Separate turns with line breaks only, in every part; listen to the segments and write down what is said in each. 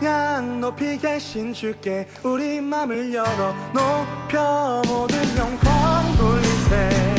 찬양 높이 계신 주께 우리 맘을 열어 높여 모든 영광 돌리세.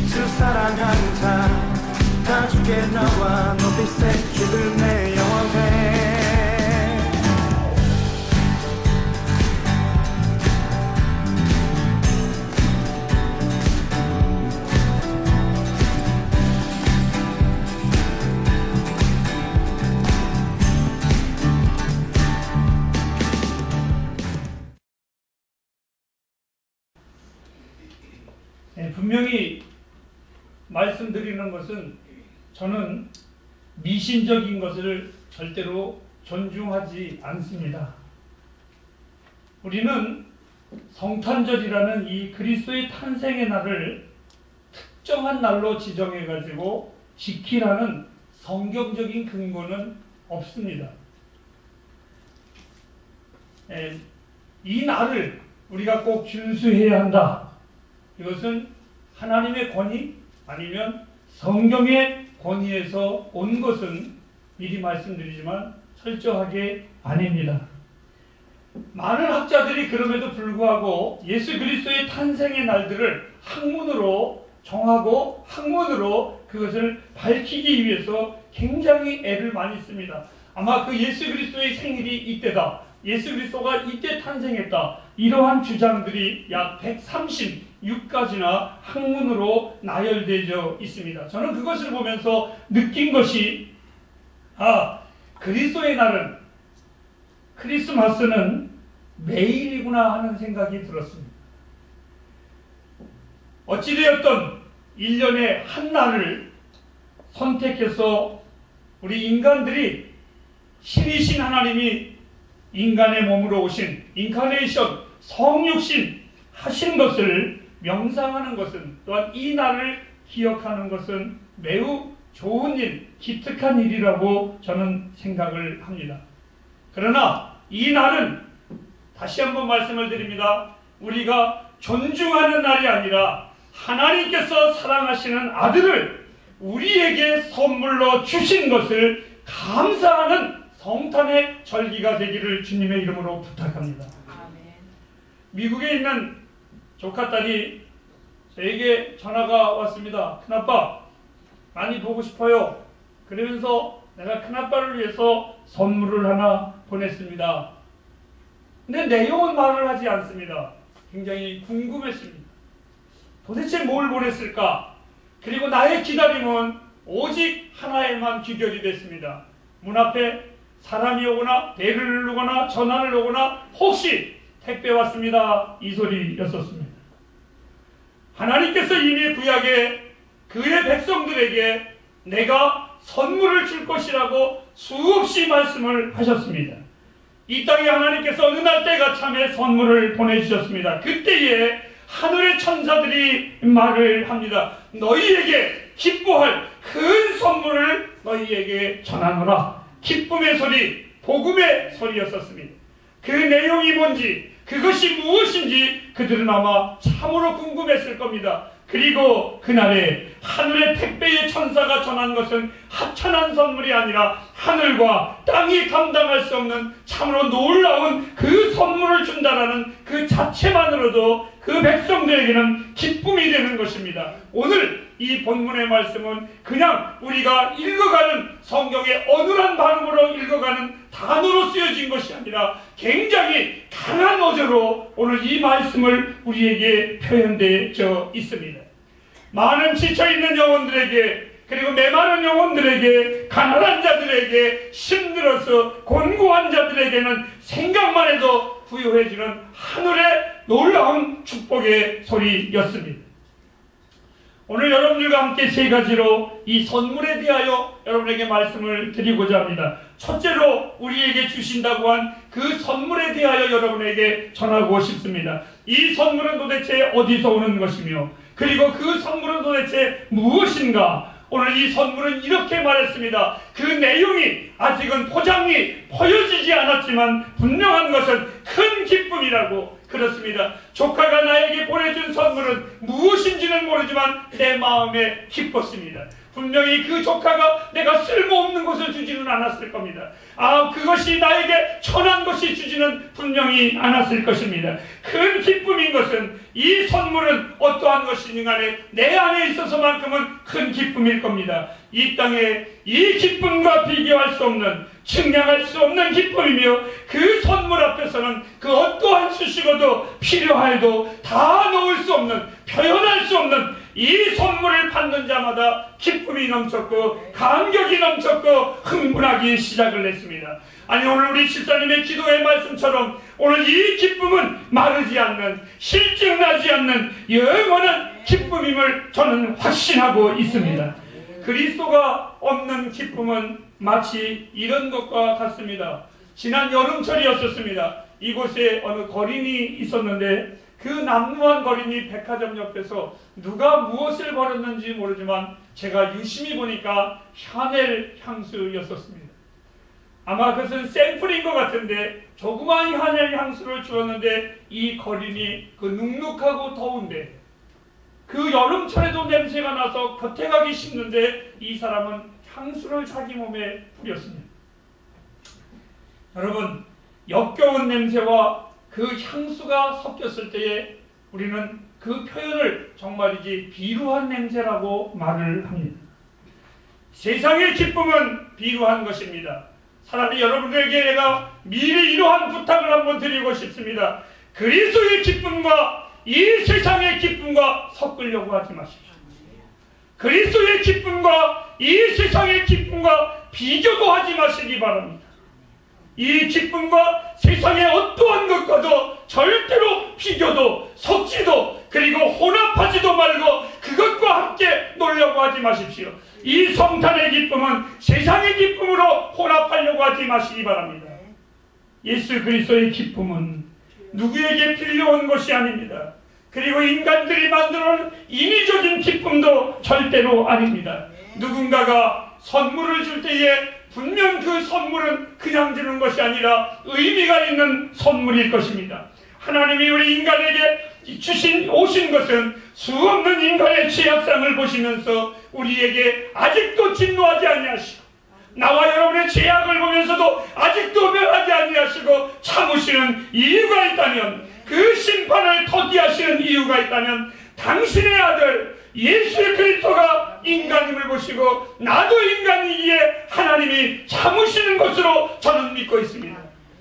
주 사랑하는 자 다 주께 나와 높이세. 주를 내 영원해.
분명히 말씀드리는 것은 저는 미신적인 것을 절대로 존중하지 않습니다. 우리는 성탄절이라는 이 그리스도의 탄생의 날을 특정한 날로 지정해가지고 지키라는 성경적인 근거는 없습니다. 이 날을 우리가 꼭 준수해야 한다. 이것은 하나님의 권위 아니면 성경의 권위에서 온 것은 미리 말씀드리지만 철저하게 아닙니다. 많은 학자들이 그럼에도 불구하고 예수 그리스도의 탄생의 날들을 학문으로 정하고 학문으로 그것을 밝히기 위해서 굉장히 애를 많이 씁니다. 아마 그 예수 그리스도의 생일이 이때다. 예수 그리스도가 이때 탄생했다. 이러한 주장들이 약 136가지나 학문으로 나열되어 있습니다. 저는 그것을 보면서 느낀 것이 그리스도의 날은 크리스마스는 매일이구나 하는 생각이 들었습니다. 어찌되었든 1년에 한 날을 선택해서 우리 인간들이 신이신 하나님이 인간의 몸으로 오신 인카네이션 성육신 하신 것을 명상하는 것은 또한 이 날을 기억하는 것은 매우 좋은 일, 기특한 일이라고 저는 생각을 합니다. 그러나 이 날은 다시 한번 말씀을 드립니다. 우리가 존중하는 날이 아니라 하나님께서 사랑하시는 아들을 우리에게 선물로 주신 것을 감사하는 성탄의 절기가 되기를 주님의 이름으로 부탁합니다. 미국에 있는 조카딸이 저에게 전화가 왔습니다. 큰아빠 많이 보고 싶어요. 그러면서 내가 큰아빠를 위해서 선물을 하나 보냈습니다. 근데 내용은 말을 하지 않습니다. 굉장히 궁금했습니다. 도대체 뭘 보냈을까? 그리고 나의 기다림은 오직 하나에만 귀결이 됐습니다. 문 앞에 사람이 오거나 배를 누르거나 전화를 오거나 혹시 택배 왔습니다. 이 소리였었습니다. 하나님께서 이미 구약에 그의 백성들에게 내가 선물을 줄 것이라고 수없이 말씀을 하셨습니다. 이 땅에 하나님께서 어느 날 때가 참에 선물을 보내주셨습니다. 그때에 하늘의 천사들이 말을 합니다. 너희에게 기뻐할 큰 선물을 너희에게 전하노라. 기쁨의 소리, 복음의 소리였었습니다. 그 내용이 뭔지, 그것이 무엇인지 그들은 아마 참으로 궁금했을 겁니다. 그리고 그날에 하늘의 택배의 천사가 전한 것은 하찮은 선물이 아니라 하늘과 땅이 감당할 수 없는 참으로 놀라운 그 선물을 준다라는 그 자체만으로도 그 백성들에게는 기쁨이 되는 것입니다. 오늘 이 본문의 말씀은 그냥 우리가 읽어가는 성경의 어눌한 발음으로 읽어가는 단어로 쓰여진 것이 아니라 굉장히 강한 어조로 오늘 이 말씀을 우리에게 표현되어 있습니다. 많은 지쳐있는 영혼들에게 그리고 메마른 영혼들에게 가난한 자들에게 힘들어서 곤고한 자들에게는 생각만 해도 부유해지는 하늘의 놀라운 축복의 소리였습니다. 오늘 여러분들과 함께 세 가지로 이 선물에 대하여 여러분에게 말씀을 드리고자 합니다. 첫째로 우리에게 주신다고 한 그 선물에 대하여 여러분에게 전하고 싶습니다. 이 선물은 도대체 어디서 오는 것이며 그리고 그 선물은 도대체 무엇인가? 오늘 이 선물은 이렇게 말했습니다. 그 내용이 아직은 포장이 보여지지 않았지만 분명한 것은 큰 기쁨이라고. 그렇습니다. 조카가 나에게 보내준 선물은 무엇인지는 모르지만 내 마음에 기뻤습니다. 분명히 그 조카가 내가 쓸모없는 것을 주지는 않았을 겁니다. 그것이 나에게 천한 것이 주지는 분명히 않았을 것입니다. 큰 기쁨인 것은 이 선물은 어떠한 것이든 간에 내 안에 있어서만큼은 큰 기쁨일 겁니다. 이 땅에 이 기쁨과 비교할 수 없는, 측량할 수 없는 기쁨이며, 그 선물 앞에서는 그 어떠한 수식어도 필요할도 다 놓을 수 없는, 표현할 수 없는 이 선물을 받는 자마다 기쁨이 넘쳤고 감격이 넘쳤고 흥분하기 시작을 했습니다. 아니, 오늘 우리 집사님의 기도의 말씀처럼 오늘 이 기쁨은 마르지 않는, 실증나지 않는 영원한 기쁨임을 저는 확신하고 있습니다. 그리스도가 없는 기쁨은 마치 이런 것과 같습니다. 지난 여름철이었었습니다. 이곳에 어느 거린이 있었는데 그 남루한 거린이 백화점 옆에서 누가 무엇을 버렸는지 모르지만 제가 유심히 보니까 샤넬 향수였었습니다. 아마 그것은 샘플인 것 같은데 조그마한 샤넬 향수를 주었는데 이 거린이 그 눅눅하고 더운데 그 여름철에도 냄새가 나서 곁에 가기 싫는데 이 사람은 향수를 자기 몸에 뿌렸습니다. 여러분, 역겨운 냄새와 그 향수가 섞였을 때에 우리는 그 표현을 정말이지 비루한 냄새라고 말을 합니다. 세상의 기쁨은 비루한 것입니다. 차라리 여러분들에게 내가 미리 이러한 부탁을 한번 드리고 싶습니다. 그리스도의 기쁨과 이 세상의 기쁨과 섞으려고 하지 마십시오. 그리스도의 기쁨과 이 세상의 기쁨과 비교도 하지 마시기 바랍니다. 이 기쁨과 세상의 어떠한 것과도 절대로 비교도 섞지도 그리고 혼합하지도 말고 그것과 함께 놀려고 하지 마십시오. 이 성탄의 기쁨은 세상의 기쁨으로 혼합하려고 하지 마시기 바랍니다. 예수 그리스도의 기쁨은 누구에게 빌려온 것이 아닙니다. 그리고 인간들이 만들어놓은 인위적인 기쁨도 절대로 아닙니다. 누군가가 선물을 줄 때에 분명 그 선물은 그냥 주는 것이 아니라 의미가 있는 선물일 것입니다. 하나님이 우리 인간에게 오신 것은 수없는 인간의 죄악상을 보시면서 우리에게 아직도 진노하지 아니하시고 나와 여러분의 죄악을 보면서도 아직도 멸하지 아니하시고 참으시는 이유가 있다면, 그 심판을 더디하시는 이유가 있다면 당신의 아들 예수 그리스도가 인간임을 보시고 나도 인간이기에 하나님이 참으시는 것으로 저는 믿고 있습니다.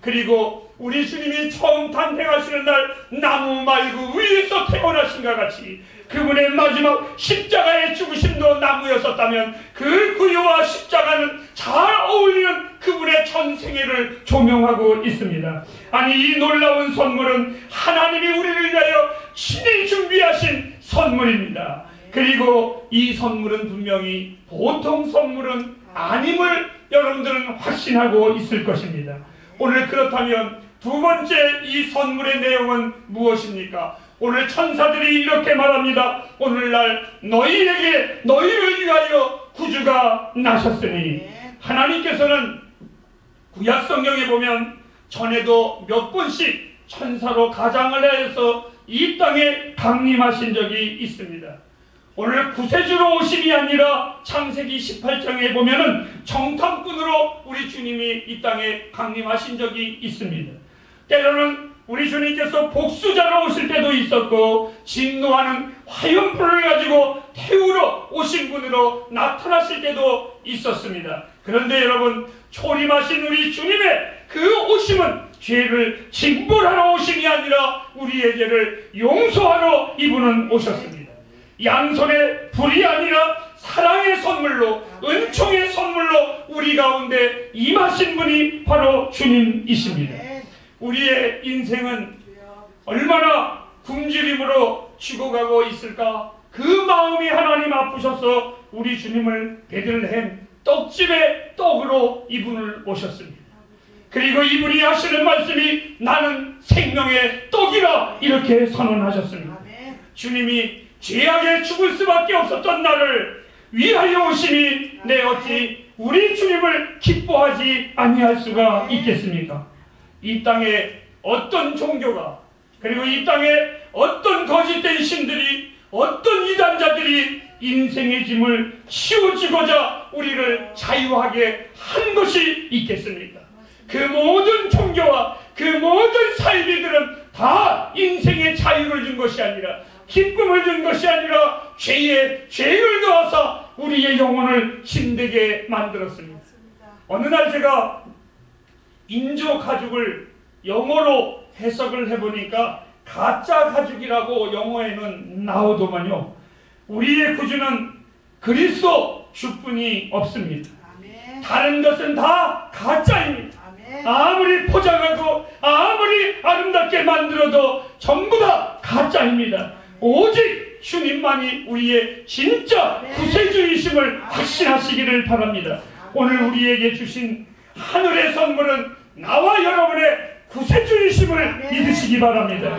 그리고 우리 주님이 처음 탄생하시는 날 나무 말고 위에서 태어나신과 같이 그분의 마지막 십자가의 죽으심도 나무였었다면 그 구유와 십자가는 잘 어울리는 그분의 전생애를 조명하고 있습니다. 아니, 이 놀라운 선물은 하나님이 우리를 위하여 친히 준비하신 선물입니다. 그리고 이 선물은 분명히 보통 선물은 아님을 여러분들은 확신하고 있을 것입니다. 오늘 그렇다면 두 번째 이 선물의 내용은 무엇입니까? 오늘 천사들이 이렇게 말합니다. 오늘날 너희를 위하여 구주가 나셨으니. 하나님께서는 구약 성경에 보면 전에도 몇 번씩 천사로 가장을 해서 이 땅에 강림하신 적이 있습니다. 오늘 구세주로 오심이 아니라 창세기 18장에 보면은 정탐꾼으로 우리 주님이 이 땅에 강림하신 적이 있습니다. 때로는 우리 주님께서 복수자로 오실 때도 있었고 진노하는 화염불을 가지고 태우러 오신 분으로 나타나실 때도 있었습니다. 그런데 여러분, 초림하신 우리 주님의 그 오심은 죄를 징벌하러 오심이 아니라 우리의 죄를 용서하러 이분은 오셨습니다. 양손의 불이 아니라 사랑의 선물로, 은총의 선물로 우리 가운데 임하신 분이 바로 주님이십니다. 우리의 인생은 얼마나 굶주림으로 죽어가고 있을까? 그 마음이 하나님 아프셔서 우리 주님을 베들레헴 떡집의 떡으로 이분을 모셨습니다. 그리고 이분이 하시는 말씀이 나는 생명의 떡이라 이렇게 선언하셨습니다. 주님이 죄악에 죽을 수밖에 없었던 나를 위하여 오심이 내 어찌 우리 주님을 기뻐하지 아니할 수가 있겠습니까? 이 땅에 어떤 종교가, 그리고 이 땅에 어떤 거짓된 신들이 어떤 이단자들이 인생의 짐을 씌워주고자 우리를 자유하게 한 것이 있겠습니까? 그 모든 종교와 그 모든 사이비들은 다 인생의 자유를 준 것이 아니라, 기쁨을 준 것이 아니라 죄를 더하사 우리의 영혼을 힘들게 만들었습니다. 어느 날 제가 인조 가죽을 영어로 해석을 해보니까 가짜 가죽이라고 영어에는 나오더만요. 우리의 구주는 그리스도 주뿐이 없습니다. 다른 것은 다 가짜입니다. 아무리 포장하고 아무리 아름답게 만들어도 전부 다 가짜입니다. 오직 주님만이 우리의 진짜 구세주이심을 확신하시기를 바랍니다. 오늘 우리에게 주신 하늘의 선물은 나와 여러분의 구세주이심을 믿으시기 바랍니다.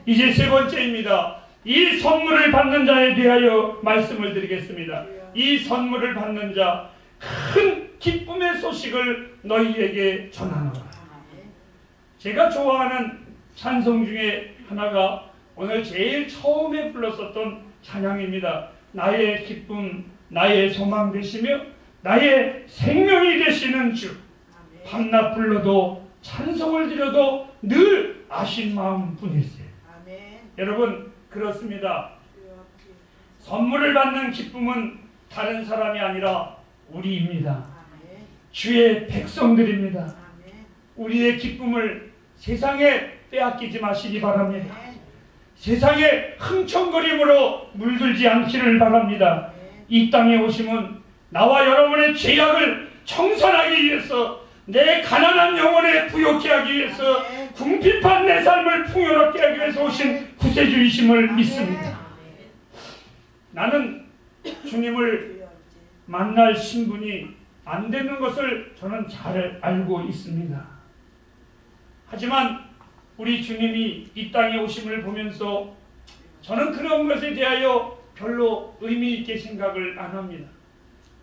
이제 세 번째입니다. 이 선물을 받는 자에 대하여 말씀을 드리겠습니다. 이 선물을 받는 자, 큰 기쁨의 소식을 너희에게 전하노라. 제가 좋아하는 찬송 중에 하나가 오늘 제일 처음에 불렀었던 찬양입니다. 나의 기쁨, 나의 소망 되시며 나의 생명이 되시는 주. 밤낮 불러도 찬송을 드려도 늘 아신 마음 뿐일세. 여러분, 그렇습니다. 선물을 받는 기쁨은 다른 사람이 아니라 우리입니다. 주의 백성들입니다. 우리의 기쁨을 세상에 빼앗기지 마시기 바랍니다. 세상에 흥청거림으로 물들지 않기를 바랍니다. 이 땅에 오심은 나와 여러분의 죄악을 청산하기 위해서, 내 가난한 영혼에 부욕케 하기 위해서, 궁핍한 내 삶을 풍요롭게 하기 위해서 오신 구세주이심을 믿습니다. 나는 주님을 만날 신분이 안 되는 것을 저는 잘 알고 있습니다. 하지만 우리 주님이 이 땅에 오심을 보면서 저는 그런 것에 대하여 별로 의미 있게 생각을 안 합니다.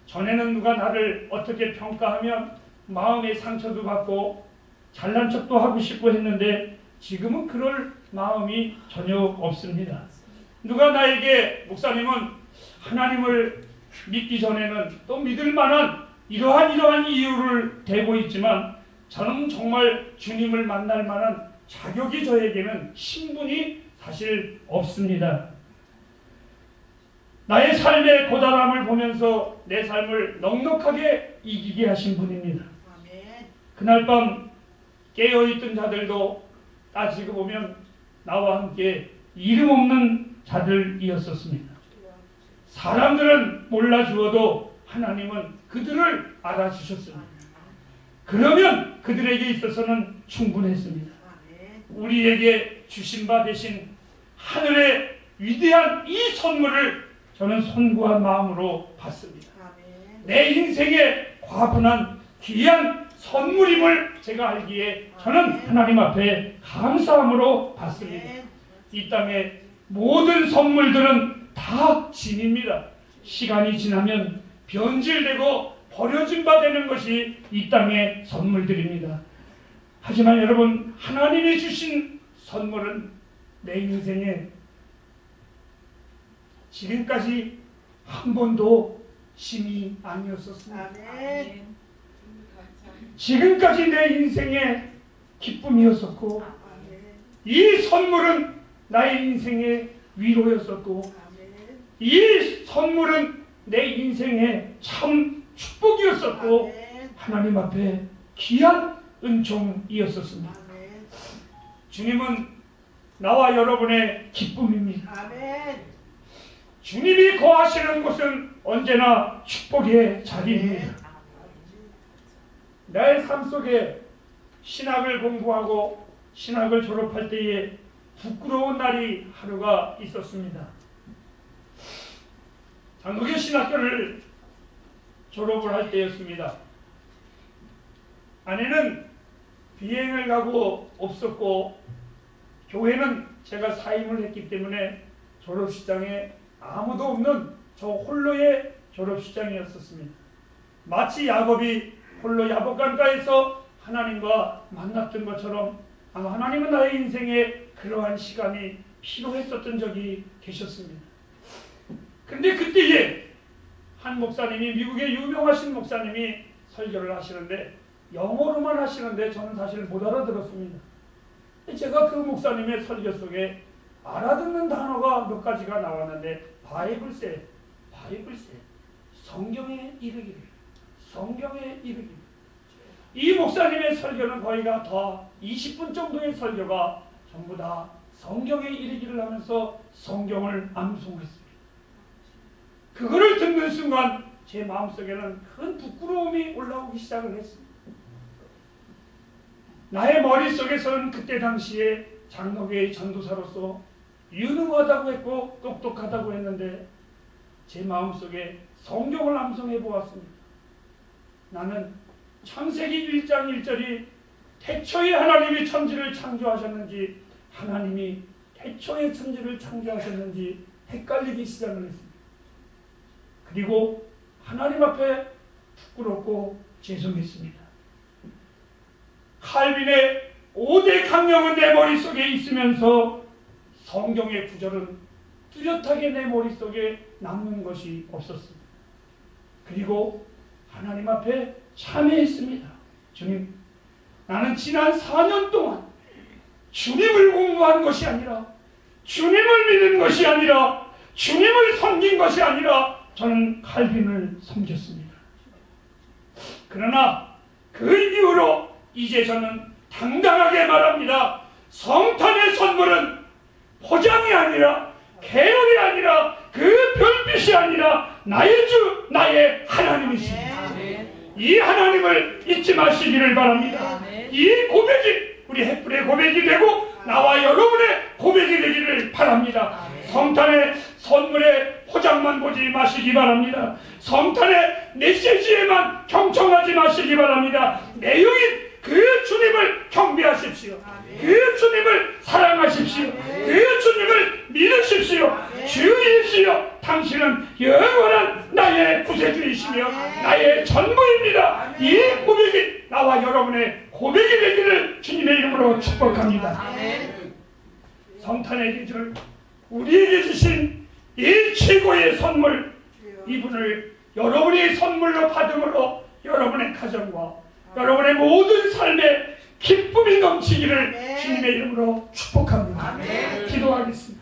전에는 누가 나를 어떻게 평가하면 마음의 상처도 받고 잘난 척도 하고 싶고 했는데 지금은 그럴 마음이 전혀 없습니다. 누가 나에게 목사님은 하나님을 믿기 전에는 또 믿을 만한 이러한 이유를 대고 있지만 저는 정말 주님을 만날 만한 자격이 저에게는 신분이 사실 없습니다. 나의 삶의 고단함을 보면서 내 삶을 넉넉하게 이기게 하신 분입니다. 그날 밤 깨어있던 자들도 따지고 보면 나와 함께 이름 없는 자들이었었습니다. 사람들은 몰라주어도 하나님은 그들을 알아주셨습니다. 그러면 그들에게 있어서는 충분했습니다. 우리에게 주신 바 되신 하늘의 위대한 이 선물을 저는 손구한 마음으로 받습니다. 내 인생의 과분한 귀한 선물임을 제가 알기에 저는 하나님 앞에 감사함으로 받습니다. 이 땅의 모든 선물들은 다 짐입니다. 시간이 지나면 변질되고 버려진 바 되는 것이 이 땅의 선물들입니다. 하지만 여러분, 하나님이 주신 선물은 내 인생에 지금까지 한 번도 짐이 아니었었습니다. 지금까지 내 인생의 기쁨이었었고, 이 선물은 나의 인생의 위로였었고, 이 선물은 내 인생의 참 축복이었었고, 하나님 앞에 귀한 은총이었었습니다. 주님은 나와 여러분의 기쁨입니다. 주님이 거하시는 곳은 언제나 축복의 자리입니다. 나의 삶 속에 신학을 공부하고 신학을 졸업할 때에 부끄러운 날이 하루가 있었습니다. 장로교 신학교를 졸업을 할 때였습니다. 아내는 비행을 가고 없었고, 교회는 제가 사임을 했기 때문에 졸업식장에 아무도 없는 저 홀로의 졸업식장이었었습니다. 마치 야곱이 홀로 야복강가에서 하나님과 만났던 것처럼 아마 하나님은 나의 인생에 그러한 시간이 필요했었던 적이 계셨습니다. 근데 그때에 한 목사님이, 미국의 유명하신 목사님이 설교를 하시는데 영어로만 하시는데 저는 사실 못 알아들었습니다. 제가 그 목사님의 설교 속에 알아듣는 단어가 몇 가지가 나왔는데 바이블세, 성경에 이르기를, 성경에 이르기를. 이 목사님의 설교는 거의가 다 20분 정도의 설교가 전부 다 성경에 이르기를 하면서 성경을 암송했습니다. 그거를 듣는 순간 제 마음속에는 큰 부끄러움이 올라오기 시작을 했습니다. 나의 머릿속에서는 그때 당시에 장로교의 전도사로서 유능하다고 했고 똑똑하다고 했는데 제 마음속에 성경을 암송해 보았습니다. 나는 창세기 1장 1절이 태초에 하나님이 천지를 창조하셨는지 하나님이 태초에 천지를 창조하셨는지 헷갈리기 시작을 했습니다. 그리고 하나님 앞에 부끄럽고 죄송했습니다. 칼빈의 5대 강령은 내 머릿속에 있으면서 성경의 구절은 뚜렷하게 내 머릿속에 남는 것이 없었습니다. 그리고 하나님 앞에 참회했습니다. 주님, 나는 지난 4년 동안 주님을 공부한 것이 아니라, 주님을 믿는 것이 아니라, 주님을 섬긴 것이 아니라 저는 칼빈을 섬겼습니다. 그러나 그 이후로 이제 저는 당당하게 말합니다. 성탄의 선물은 포장이 아니라, 계열이 아니라, 그 별빛이 아니라 나의 주, 나의 하나님이십니다. 이 하나님을 잊지 마시기를 바랍니다. 이 고백이 우리 햇불의 고백이 되고 나와 여러분의 고백이 되기를 바랍니다. 성탄의 선물의 포장만 보지 마시기 바랍니다. 성탄의 메시지에만 경청하지 마시기 바랍니다. 내용인 그 주님을 경배하십시오. 그 주님을 사랑하십시오. 그 주님을 믿으십시오. 주이시여, 당신은 영원한 나의 구세주이시며 나의 전부입니다. 이 고백이 나와 여러분의 고백이 되기를 주님의 이름으로 축복합니다. 성탄의 계절, 우리에게 주신 이 최고의 선물, 이분을 여러분이 선물로 받음으로 여러분의 가정과 여러분의 모든 삶에 기쁨이 넘치기를 주님의 이름으로 축복합니다. 기도하겠습니다.